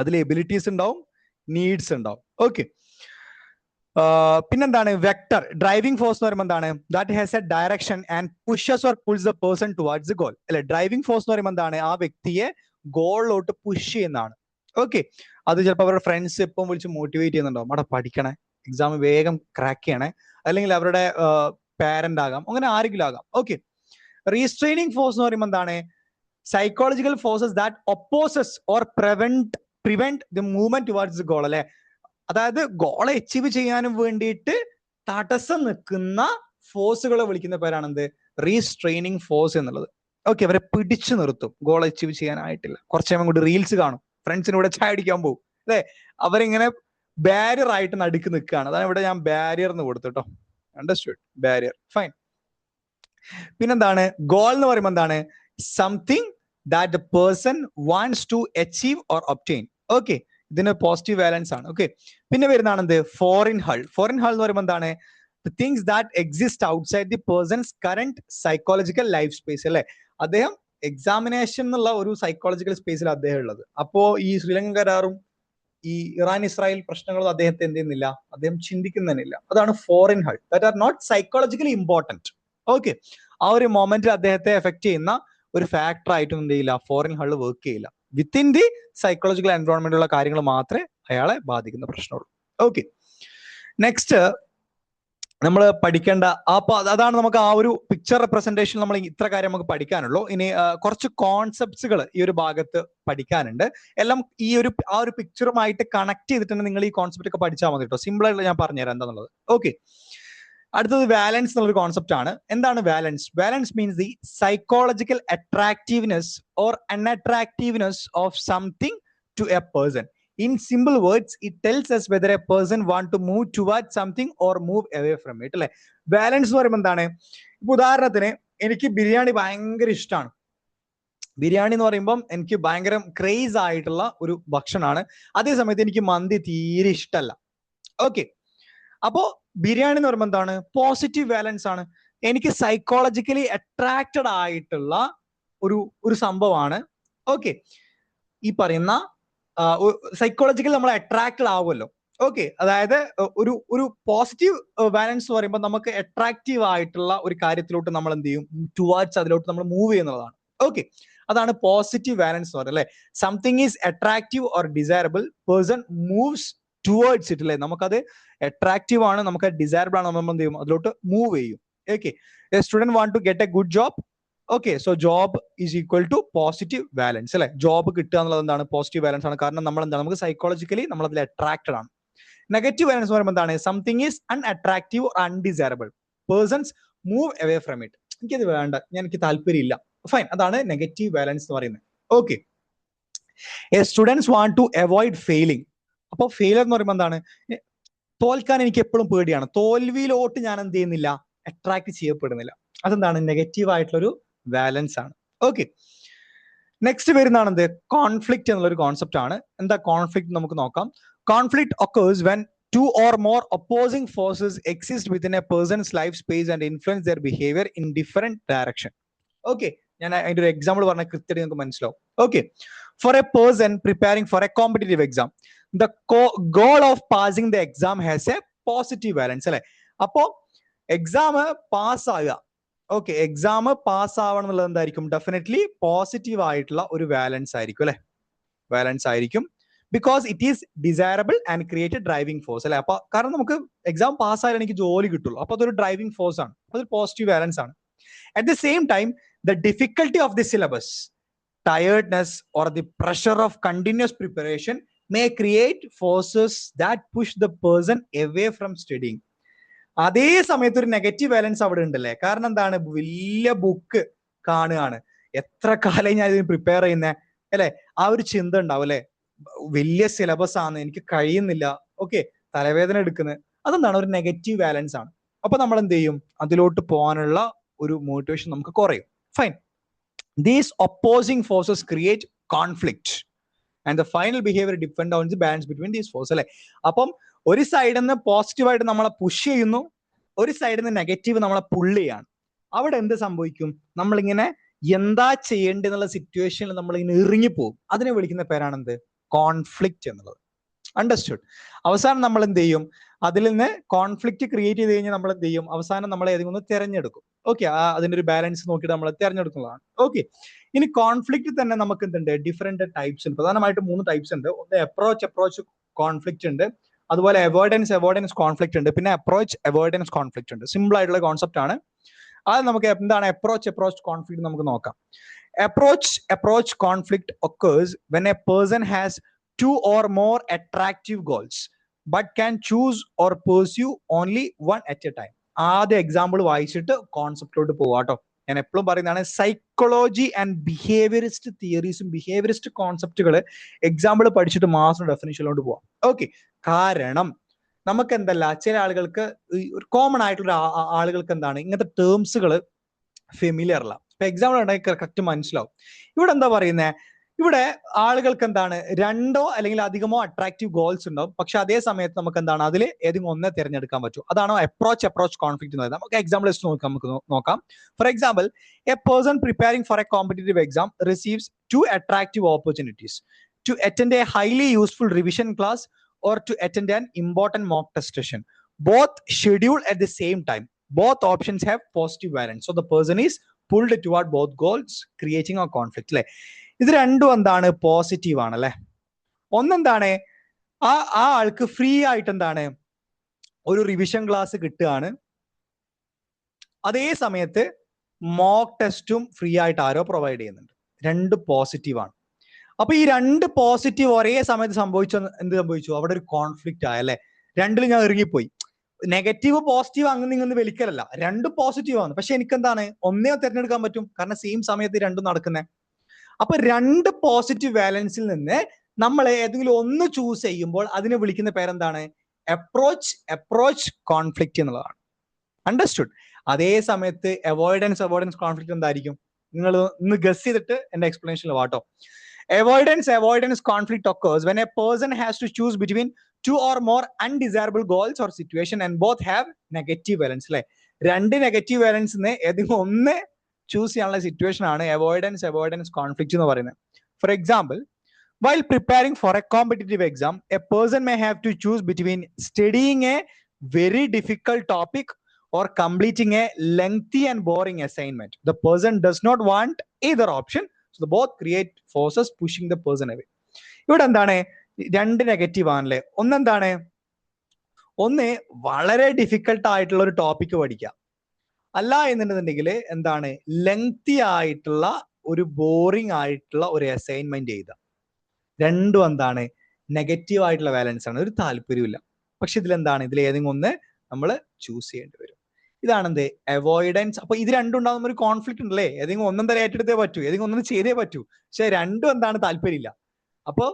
അതിൽ എബിലിറ്റീസ് ഉണ്ടാവും, നീഡ്സ് ഉണ്ടാവും. ഓക്കെ, പിന്നെന്താണ്, വെക്ടർ. ഡ്രൈവിംഗ് ഫോഴ്സ് എന്ന് പറയുമ്പോൾ എന്താണ്, that has A direction and pushes or pulls the person towards the goal. അല്ലെ, ഡ്രൈവിംഗ് ഫോഴ്സ് എന്ന് പറയുമ്പോൾ എന്താണ്, ആ വ്യക്തിയെ ഗോളിലോട്ട് പുഷ് ചെയ്യുന്നതാണ്. ഓക്കെ, അത് ചിലപ്പോൾ അവരുടെ ഫ്രണ്ട്സ് എപ്പം വിളിച്ച് മോട്ടിവേറ്റ് ചെയ്യുന്നുണ്ടാവും, അവിടെ പഠിക്കണേ, എക്സാം വേഗം ക്രാക്ക് ചെയ്യണേ, അല്ലെങ്കിൽ അവരുടെ പാരന്റ് ആകാം, അങ്ങനെ ആരെങ്കിലും ആകാം. ഓക്കെ, റീസ്ട്രെയിനിങ് ഫോഴ്സ് എന്ന് പറയുമ്പോൾ എന്താണ്, psychological forces that opposes or prevent the movement towards the goal. അല്ലെ, അതായത് ഗോളെ അച്ചീവ് ചെയ്യാനും വേണ്ടിയിട്ട് തടസ്സം നിൽക്കുന്ന ഫോഴ്സുകളെ വിളിക്കുന്ന പേരാണ് എന്ത്, റീസ്ട്രെയിനിങ് ഫോഴ്സ് എന്നുള്ളത്. ഓക്കെ, അവരെ പിടിച്ചു നിർത്തും, ഗോൾ അച്ചീവ് ചെയ്യാനായിട്ടില്ല, കുറച്ച് സമയം കൊണ്ട് റീൽസ് കാണും, ഫ്രണ്ട്സിനൂടെ ചായ അടിക്കാൻ പോകും, അല്ലെ, അവരിങ്ങനെ ബാരിയർ ആയിട്ട് നടുക്ക് നിൽക്കുകയാണ്. അതാണ് ഇവിടെ ഞാൻ ബാരിയർ എന്ന് കൊടുത്തു കേട്ടോ. Understood, barrier, fine. പിന്നെന്താണ് ഗോൾ എന്ന് പറയുമ്പോൾ എന്താണ്? Something that the person wants to achieve or obtain. Okay, ഇതിന് പോസിറ്റീവ് വാലൻസ് ആണ്. ഓക്കെ, പിന്നെ വരുന്നതാണ് എന്ത്? Foreign hull. ഫോറിൻ ഹൾ എന്ന് പറയുമ്പോൾ എന്താണ്? The things that exist outside the person's current psychological life space അല്ലെ. അദ്ദേഹം എക്സാമിനേഷൻ എന്നുള്ള ഒരു സൈക്കോളജിക്കൽ സ്പേസിൽ അദ്ദേഹം ഉള്ളത്. അപ്പോ ഈ ശ്രീലങ്കൻ കരാറും ഈ ഇറാൻ ഇസ്രായേൽ പ്രശ്നങ്ങളും അദ്ദേഹത്തെ എന്ത് ചെയ്യുന്നില്ല, അദ്ദേഹം ചിന്തിക്കുന്നില്ല. അതാണ് foreign hull, that are not psychologically important. Okay, ആ ഒരു മൊമെന്റിൽ അദ്ദേഹത്തെ എഫക്ട് ചെയ്യുന്ന ഒരു ഫാക്ടർ ആയിട്ടും എന്ത് ചെയ്യില്ല, ഫോറിൻ ഹൾ വർക്ക് ചെയ്യില്ല. വിത്തിൻ ദി സൈക്കോളജിക്കൽ എൻവയോൺമെന്റുള്ള കാര്യങ്ങൾ മാത്രമേ അയാളെ ബാധിക്കുന്ന പ്രശ്നമുള്ളൂ. ഓക്കെ, നെക്സ്റ്റ് നമ്മൾ പഠിക്കേണ്ട അപ്പൊ അതാണ് നമുക്ക് ആ ഒരു പിക്ചർ റെപ്രസെന്റേഷൻ നമ്മൾ ഇത്ര കാര്യം നമുക്ക് പഠിക്കാനുള്ളൂ. ഇനി കുറച്ച് കോൺസെപ്റ്റ്സുകൾ ഈ ഒരു ഭാഗത്ത് പഠിക്കാനുണ്ട്. എല്ലാം ഈ ഒരു ആ ഒരു പിക്ചറുമായിട്ട് കണക്ട് ചെയ്തിട്ട് നിങ്ങൾ ഈ കോൺസെപ്റ്റ് ഒക്കെ പഠിച്ചാൽ മതി കേട്ടോ. സിമ്പിൾ ആയിട്ട് ഞാൻ പറഞ്ഞുതരാം എന്താന്നുള്ളത്. ഓക്കെ, അടുത്തത് വാലൻസ് എന്നുള്ളൊരു കോൺസെപ്റ്റ് ആണ്. എന്താണ് valence? Valence means the psychological attractiveness or unattractiveness of something to a person. In simple words, it tells us whether a person want to move towards something or move away from it. അല്ലെ, balance എന്ന് പറയുമ്പോൾ എന്താണ്? ഇപ്പൊ ഉദാഹരണത്തിന് എനിക്ക് ബിരിയാണി ഭയങ്കര ഇഷ്ടമാണ്. ബിരിയാണി എന്ന് പറയുമ്പോൾ എനിക്ക് ഭയങ്കര ക്രേസ് ആയിട്ടുള്ള ഒരു ഭക്ഷണമാണ്. അതേസമയത്ത് എനിക്ക് മന്തി തീരെ ഇഷ്ടമല്ല. ഓക്കെ, അപ്പോ ബിരിയാണി എന്ന് പറയുമ്പോൾ എന്താണ്? പോസിറ്റീവ് ബാലൻസ് ആണ്. എനിക്ക് സൈക്കോളജിക്കലി അട്രാക്റ്റഡ് ആയിട്ടുള്ള ഒരു സംഭവമാണ്. ഓക്കെ, ഈ പറയുന്ന സൈക്കോളജിക്കലി നമ്മൾ അട്രാക്റ്റഡ് ആവുമല്ലോ. ഓക്കെ, അതായത് ഒരു പോസിറ്റീവ് ബാലൻസ് എന്ന് പറയുമ്പോൾ നമുക്ക് അട്രാക്റ്റീവ് ആയിട്ടുള്ള ഒരു കാര്യത്തിലോട്ട് നമ്മൾ എന്ത് ചെയ്യും, ടുവാർഡ്സ് അതിലോട്ട് നമ്മൾ മൂവ് ചെയ്യുന്നതാണ്. ഓക്കെ, അതാണ് പോസിറ്റീവ് ബാലൻസ് എന്ന് പറയുന്നത് അല്ലെ. Something is attractive or desirable, person moves towards it അല്ലെ. നമുക്കത് അട്രാക്റ്റീവ് ആണ്, നമുക്ക് ഡിസൈറബിൾ ആണ്, നമ്മൾ എന്ത് ചെയ്യും, അതിലോട്ട് മൂവ് ചെയ്യും. Okay, a student want to get a good job. Okay, so job is equal to positive balance അല്ലെ. ജോബ് കിട്ടുക എന്നുള്ളത് എന്താണ്? പോസിറ്റീവ് ബാലൻസ് ആണ്. കാരണം നമ്മൾ എന്താണ്, നമുക്ക് സൈക്കോളജിക്കലി നമ്മൾ അതിൽ അട്രാക്റ്റഡ് ആണ്. നെഗറ്റീവ് ബാലൻസ് പറയുമ്പോൾ എന്താണ്? Something is unattractive or undesirable, persons move away from it. എനിക്കത് വേണ്ട, എനിക്ക് താല്പര്യമില്ല. ഫൈൻ, അതാണ് നെഗറ്റീവ് ബാലൻസ് എന്ന് പറയുന്നത്. Okay, a students want to avoid failing. അപ്പൊ ഫെയിലർ എന്ന് പറയുമ്പോൾ എന്താണ്? തോൽക്കാൻ എനിക്ക് എപ്പോഴും പേടിയാണ്. തോൽവിയിലോട്ട് ഞാൻ എന്ത് ചെയ്യുന്നില്ല, അട്രാക്ട് ചെയ്യപ്പെടുന്നില്ല. അതെന്താണ്? നെഗറ്റീവ് ആയിട്ടുള്ളൊരു ബാലൻസ് ആണ്. ഓക്കെ, നെക്സ്റ്റ് വരുന്നതാണ് എന്ത്? കോൺഫ്ലിക്റ്റ് എന്നുള്ള ഒരു കോൺസെപ്റ്റ് ആണ്. എന്താ കോൺഫ്ലിക്റ്റ് നമുക്ക് നോക്കാം. Conflict occurs when two or more opposing forces exist within a person's life space and influence their behavior in different direction. Okay, ഞാൻ അതിന്റെ ഒരു എക്സാമ്പിൾ പറഞ്ഞ കൃത്യമായിട്ട് നിങ്ങൾക്ക് മനസ്സിലാവും. Okay, for a person preparing for a competitive exam, the goal of passing the exam has a positive balance അല്ലെ. അപ്പോ exam പാസ്സാകുക, ഓക്കെ, എക്സാം പാസ് ആവണം എന്നുള്ളത് എന്തായിരിക്കും? ഡെഫിനറ്റ്ലി പോസിറ്റീവ് ആയിട്ടുള്ള ഒരു ബാലൻസ് ആയിരിക്കും അല്ലെ. ബാലൻസ് ആയിരിക്കും, because it is desirable and create driving force അല്ലെ. അപ്പൊ കാരണം നമുക്ക് എക്സാം പാസ് ആയാലും എനിക്ക് ജോലി കിട്ടുള്ളൂ. അപ്പൊ അതൊരു ഡ്രൈവിംഗ് ഫോഴ്സ് ആണ്, അതൊരു പോസിറ്റീവ് ബാലൻസ് ആണ്. At the same time the difficulty of the syllabus, tiredness or the pressure of continuous preparation may create forces that push the person away from studying. അതേ സമയത്ത് ഒരു നെഗറ്റീവ് ബാലൻസ് അവിടെ ഉണ്ടല്ലേ. കാരണം എന്താണ്? വലിയ ബുക്ക് കാണുകയാണ്, എത്ര കാലം ഞാൻ ഇതിന് പ്രിപ്പയർ ചെയ്യുന്നേ അല്ലെ, ആ ഒരു ചിന്ത ഉണ്ടാവും അല്ലെ. വലിയ സിലബസ് ആണ്, എനിക്ക് കഴിയുന്നില്ല, ഓക്കെ, തലവേദന എടുക്കുന്നത്. അതെന്താണ്? ഒരു നെഗറ്റീവ് ബാലൻസ് ആണ്. അപ്പൊ നമ്മൾ എന്ത് ചെയ്യും? അതിലോട്ട് പോകാനുള്ള ഒരു മോട്ടിവേഷൻ നമുക്ക് കുറയും. Fine, these opposing forces create conflict and the final behaviour depend on the balance between these force അല്ലെ. അപ്പം ഒരു സൈഡിൽ നിന്ന് പോസിറ്റീവായിട്ട് നമ്മളെ പുഷ് ചെയ്യുന്നു, ഒരു സൈഡിൽ നിന്ന് നെഗറ്റീവ് നമ്മളെ പുള്ള് ചെയ്യാണ്. അവിടെ എന്ത് സംഭവിക്കും? നമ്മളിങ്ങനെ എന്താ ചെയ്യേണ്ടതെന്നുള്ള സിറ്റുവേഷനിൽ നമ്മളിങ്ങനെ ഇറങ്ങിപ്പോകും. അതിനെ വിളിക്കുന്ന പേരാണ് എന്ത്? കോൺഫ്ലിക്റ്റ് എന്നുള്ളത്. അണ്ടർസ്റ്റുഡ്? അവസാനം നമ്മൾ എന്ത് ചെയ്യും? അതിൽ നിന്ന് കോൺഫ്ലിക്റ്റ് ക്രിയേറ്റ് ചെയ്ത് കഴിഞ്ഞാൽ നമ്മൾ എന്ത് ചെയ്യും? അവസാനം നമ്മൾ ഏതെങ്കിലും ഒന്ന് തിരഞ്ഞെടുക്കും. ഓക്കെ, അതിന്റെ ഒരു ബാലൻസ് നോക്കിയിട്ട് നമ്മൾ തിരഞ്ഞെടുക്കുന്നതാണ്. ഓക്കെ, ഇനി കോൺഫ്ലിക്റ്റ് തന്നെ നമുക്ക് എന്തുണ്ട്? ഡിഫറെന്റ് ടൈപ്സ് ഉണ്ട്. പ്രധാനമായിട്ട് 3 ടൈപ്സ് ഉണ്ട്. ഒന്ന് അപ്രോച്ച് കോൺഫ്ലിക്റ്റ് ഉണ്ട്, അതുപോലെ അവോയ്ഡൻസ് കോൺഫ്ലിക്റ്റ് ഉണ്ട്, പിന്നെ അവോയ്ഡൻസ് കോൺഫ്ലിക്റ്റ് ഉണ്ട്. സിമ്പിൾ ആയിട്ടുള്ള കോൺസെപ്റ്റ് ആണ്. അത് നമുക്ക് എന്താണ് അപ്രോച്ച് കോൺഫ്ലിക്റ്റ് നമുക്ക് നോക്കാം. Approach conflict occurs when a person has 2 or more attractive goals but can choose or pursue only one at a time. ആദ്യ എക്സാമ്പിൾ വായിച്ചിട്ട് കോൺസെപ്റ്റിലോട്ട് പോവാട്ടോ. ഞാൻ എപ്പോഴും പറയുന്നതാണ്, സൈക്കോളജി ആൻഡ് ബിഹേവിയറിസ്റ്റ് തിയറീസും ബിഹേവിയറിസ്റ്റ് കോൺസെപ്റ്റുകൾ എക്സാമ്പിൾ പഠിച്ചിട്ട് മാത്രം ഡെഫിനിഷനിലോട്ട് പോവാം. ഓക്കെ, കാരണം നമുക്ക് എന്തല്ല, ചില ആളുകൾക്ക് ഒരു കോമൺ ആയിട്ടുള്ള ആളുകൾക്ക് എന്താണ്, ഇങ്ങനത്തെ ടേംസുകൾ ഫെമിലിയർ അല്ല. ഇപ്പൊ എക്സാമ്പിൾ ഉണ്ടെങ്കിൽ കറക്റ്റ് മനസ്സിലാവും. ഇവിടെ എന്താ പറയുന്നത്, ഇവിടെ ആളുകൾക്ക് എന്താണ് രണ്ടോ അല്ലെങ്കിൽ അധികമോ അട്രാക്റ്റീവ് ഗോൾസ് ഉണ്ടാവും. പക്ഷെ അതേ സമയത്ത് നമുക്ക് എന്താണ് അതിൽ ഏതെങ്കിലും ഒന്നേ തിരഞ്ഞെടുക്കാൻ പറ്റും. അതാണ് അപ്രോച്ച് കോൺഫ്ലിക്റ്റ് എന്ന് പറയുന്നത്. നമുക്ക് എക്സാമ്പിൾ നമുക്ക് നോക്കാം. For example, A person preparing for A competitive exam receives 2 attractive opportunities to attend a highly useful revision class or to attend an important mock test session, both scheduled at the same time. Both options have positive valence, so the person is pulled toward both goals, creating a conflict. അല്ലെ, ഇത് രണ്ടും എന്താണ് positive ആണ് അല്ലെ. ഒന്നെന്താണ്, ആ ആൾക്ക് free ആയിട്ട് എന്താണ് ഒരു റിവിഷൻ ക്ലാസ് കിട്ടുകയാണ്, അതേ സമയത്ത് മോക്ക് ടെസ്റ്റും ഫ്രീ ആയിട്ട് ആരോ പ്രൊവൈഡ് ചെയ്യുന്നുണ്ട്. രണ്ട് പോസിറ്റീവ് ആണ്. അപ്പൊ ഈ രണ്ട് പോസിറ്റീവ് ഒരേ സമയത്ത് എന്ത് സംഭവിച്ചു, അവിടെ ഒരു കോൺഫ്ലിക്റ്റ് ആയല്ലേ. രണ്ടിലും ഞാൻ ഇറങ്ങിപ്പോയി. നെഗറ്റീവ് പോസിറ്റീവ് അങ്ങനെ ഇങ്ങനെ വലിക്കലല്ല, രണ്ട് പോസിറ്റീവ് ആണ്. പക്ഷെ എനിക്ക് എന്താണ് ഒന്നേ തിരഞ്ഞെടുക്കാൻ പറ്റും, കാരണം സെയിം സമയത്ത് രണ്ടും നടക്കുന്നത്. അപ്പൊ രണ്ട് പോസിറ്റീവ് വാലൻസിൽ നിന്ന് നമ്മൾ ഏതെങ്കിലും ഒന്ന് ചൂസ് ചെയ്യുമ്പോൾ അതിനെ വിളിക്കുന്ന പേരെന്താണ്, അപ്രോച്ച് കോൺഫ്ലിക്റ്റ് എന്നുള്ളതാണ്. അണ്ടർസ്റ്റുഡ്. അതേ സമയത്ത് അവോയ്ഡൻസ് കോൺഫ്ലിക്റ്റ് എന്തായിരിക്കും, നിങ്ങൾ ഒന്ന് ഗസ് ചെയ്തിട്ട് എന്റെ എക്സ്പ്ലനേഷനിൽ വാട്ടോ. Avoidance conflict occurs when a person has to choose between 2 or more undesirable goals or situation and both have negative valence. അല്ലെ, രണ്ട് നെഗറ്റീവ് വാലൻസിന് ഏതെങ്കിലും ഒന്ന് ചൂസ് ചെയ്യാനുള്ള സിറ്റുവേഷൻ ആണ് അവോയ്ഡൻസ് കോൺഫ്ലിക്റ്റ് എന്ന് പറയുന്നത്. For example, while preparing for a competitive exam, a person may have to choose between studying a very difficult topic or completing a lengthy and boring assignment. The person does not want either option. So the both create forces pushing the person away. ഇവിടെ എന്താണ് രണ്ട് negative ആണല്ലേ. ഒന്നെന്താണ്, ഒന്ന് വളരെ difficult ആയിട്ടുള്ള ഒരു topic പഠിക്കുക, അല്ല എന്നുണ്ടെന്നുണ്ടെങ്കിൽ എന്താണ് ലെങ്തി ആയിട്ടുള്ള ഒരു ബോറിംഗ് ആയിട്ടുള്ള ഒരു അസൈൻമെന്റ് ചെയ്ത. രണ്ടും എന്താണ് നെഗറ്റീവ് ആയിട്ടുള്ള വാലൻസ് ആണ്, ഒരു താല്പര്യമില്ല. പക്ഷെ ഇതിലെന്താണ്, ഇതിൽ ഏതെങ്കിലും ഒന്ന് നമ്മൾ ചൂസ് ചെയ്യേണ്ടി വരും. ഇതാണ് എന്ത് അവോയ്ഡൻസ്. അപ്പൊ ഇത് രണ്ടും ഉണ്ടാകുന്ന ഒരു കോൺഫ്ലിക്റ്റ് ഉണ്ടല്ലേ, ഏതെങ്കിലും ഒന്നും തരം ഏറ്റെടുത്തേ പറ്റൂ, ഏതെങ്കിലും ഒന്നും ചെയ്തേ പറ്റൂ. പക്ഷെ രണ്ടും എന്താണ് താല്പര്യമില്ല. അപ്പൊ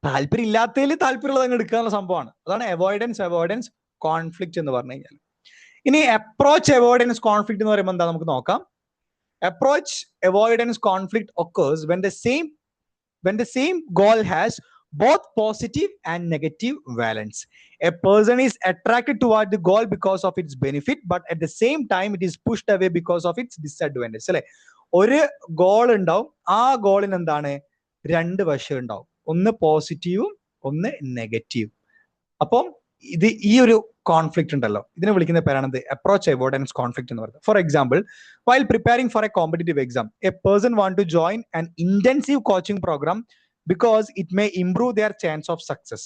താല്പര്യം ഇല്ലാത്തതിൽ താല്പര്യമുള്ളത് അങ്ങ് എടുക്കാനുള്ള സംഭവമാണ്. അതാണ് അവോയ്ഡൻസ് കോൺഫ്ലിക്റ്റ് എന്ന് പറഞ്ഞു കഴിഞ്ഞാൽ. ഇനി അപ്രോച്ച് അവോയ്ഡൻസ് കോൺഫ്ലിക്റ്റ് എന്ന് പറയുമ്പോൾ എന്താ നമുക്ക് നോക്കാം. Approach avoidance conflict occurs when the same goal has both positive and negative valence. A person is attracted toward the goal because of its benefit, but at the same time it is pushed away because of its disadvantage. അല്ലെ, ഒരു goal ഉണ്ടാവും, ആ ഗോളിന് എന്താണ് രണ്ട് വശം ഉണ്ടാവും, ഒന്ന് പോസിറ്റീവും ഒന്ന് നെഗറ്റീവും. അപ്പം ഈ ഒരു കോൺഫ്ലിക്റ്റ് ഉണ്ടല്ലോ, ഇതിനെ വിളിക്കുന്ന പേരാണ് അപ്രോച്ച് അവോയ്ഡൻസ് കോൺഫ്ലിക്റ്റ് എന്ന് പറയുന്നത്. For example, while preparing for a competitive exam, a person want to join an intensive coaching program because it may improve their chance of success.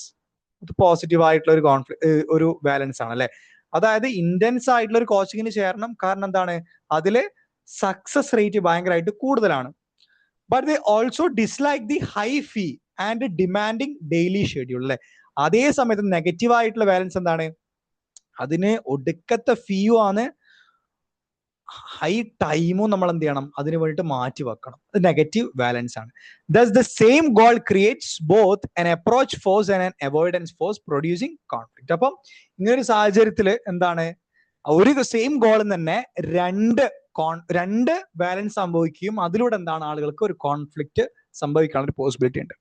ഇത് പോസിറ്റീവ് ആയിട്ടുള്ള ഒരു ബാലൻസ് ആണ് അല്ലെ. അതായത് ഇന്റൻസ് ആയിട്ടുള്ള ഒരു കോച്ചിങ്ങിന് ചേരണം, കാരണം എന്താണ് അതില് സക്സസ് റേറ്റ് ഭയങ്കരമായിട്ട് കൂടുതലാണ്. But they also dislike the high fee and demanding daily schedule അല്ലെ. അതേ സമയത്ത് നെഗറ്റീവ് ആയിട്ടുള്ള ബാലൻസ് എന്താണ്, അതിന് ഒടുക്കത്തെ ഫീയും ആണ്, ഹൈ ടൈമും നമ്മൾ എന്ത് ചെയ്യണം അതിന് വേണ്ടിയിട്ട് മാറ്റി വെക്കണം. അത് നെഗറ്റീവ് ബാലൻസ് ആണ്. Thus the same goal creates both an approach force and an avoidance force, producing conflict. അപ്പം ഇങ്ങനൊരു സാഹചര്യത്തിൽ എന്താണ്, ഒരു സെയിം ഗോളിൽ തന്നെ രണ്ട് ബാലൻസ് സംഭവിക്കുകയും അതിലൂടെ എന്താണ് ആളുകൾക്ക് ഒരു കോൺഫ്ലിക്റ്റ് സംഭവിക്കാനുള്ള ഒരു പോസിബിലിറ്റി ഉണ്ട്.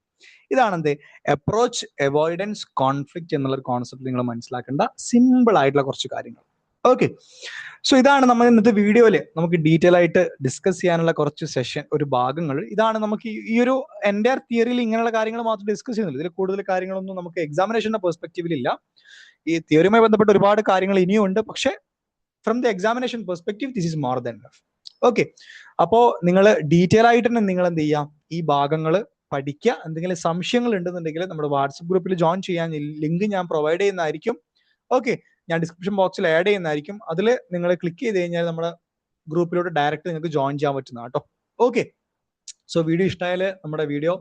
ഇതാണ് എന്ത് അപ്രോച്ച് അവോയ്ഡൻസ് കോൺഫ്ലിക്റ്റ് എന്നുള്ള ഒരു കോൺസെപ്റ്റ് നിങ്ങൾ മനസ്സിലാക്കേണ്ട സിമ്പിൾ ആയിട്ടുള്ള കുറച്ച് കാര്യങ്ങൾ. ഓക്കെ, സോ ഇതാണ് നമ്മൾ ഇന്നത്തെ വീഡിയോയില് നമുക്ക് ഡീറ്റെയിൽ ആയിട്ട് ഡിസ്കസ് ചെയ്യാനുള്ള കുറച്ച് ഒരു ഭാഗങ്ങൾ. ഇതാണ് നമുക്ക് ഈ ഒരു എൻ്റയർ തിയറിയിൽ ഇങ്ങനെയുള്ള കാര്യങ്ങൾ മാത്രം ഡിസ്കസ് ചെയ്യുന്നില്ല. ഇതിൽ കൂടുതൽ കാര്യങ്ങളൊന്നും നമുക്ക് എക്സാമിനേഷന്റെ പെർസ്പെക്റ്റീവിൽ ഇല്ല. ഈ തിയറിയുമായി ബന്ധപ്പെട്ട ഒരുപാട് കാര്യങ്ങൾ ഇനിയും ഉണ്ട്, പക്ഷെ from the examination perspective this is more than enough. Okay, അപ്പോ നിങ്ങൾ ഡീറ്റെയിൽ ആയിട്ട് തന്നെ നിങ്ങൾ എന്ത് ചെയ്യാം, ഈ ഭാഗങ്ങൾ പഠിക്കുക. എന്തെങ്കിലും സംശയങ്ങൾ ഉണ്ടെന്നുണ്ടെങ്കിൽ നമ്മുടെ വാട്സപ്പ് ഗ്രൂപ്പിൽ ജോയിൻ ചെയ്യാൻ ലിങ്ക് ഞാൻ പ്രൊവൈഡ് ചെയ്യുന്നതായിരിക്കും. ഓക്കെ, ഞാൻ ഡിസ്ക്രിപ്ഷൻ ബോക്സിൽ ആഡ് ചെയ്യുന്നതായിരിക്കും. അതിൽ നിങ്ങൾ ക്ലിക്ക് ചെയ്ത് കഴിഞ്ഞാൽ നമ്മുടെ ഗ്രൂപ്പിലോട്ട് ഡയറക്റ്റ് നിങ്ങൾക്ക് ജോയിൻ ചെയ്യാൻ പറ്റുന്ന കേട്ടോ. ഓക്കെ, സോ വീഡിയോ ഇഷ്ടമായാൽ നമ്മുടെ വീഡിയോ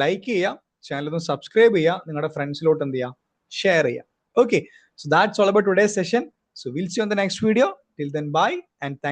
ലൈക്ക് ചെയ്യുക, ചാനൽ ഒന്ന് സബ്സ്ക്രൈബ് ചെയ്യുക, നിങ്ങളുടെ ഫ്രണ്ട്സിലോട്ട് എന്ത് ചെയ്യുക, ഷെയർ ചെയ്യുക. Okay, so that's all about today's session. So we'll see you on the next video. Till then, bye and thank you.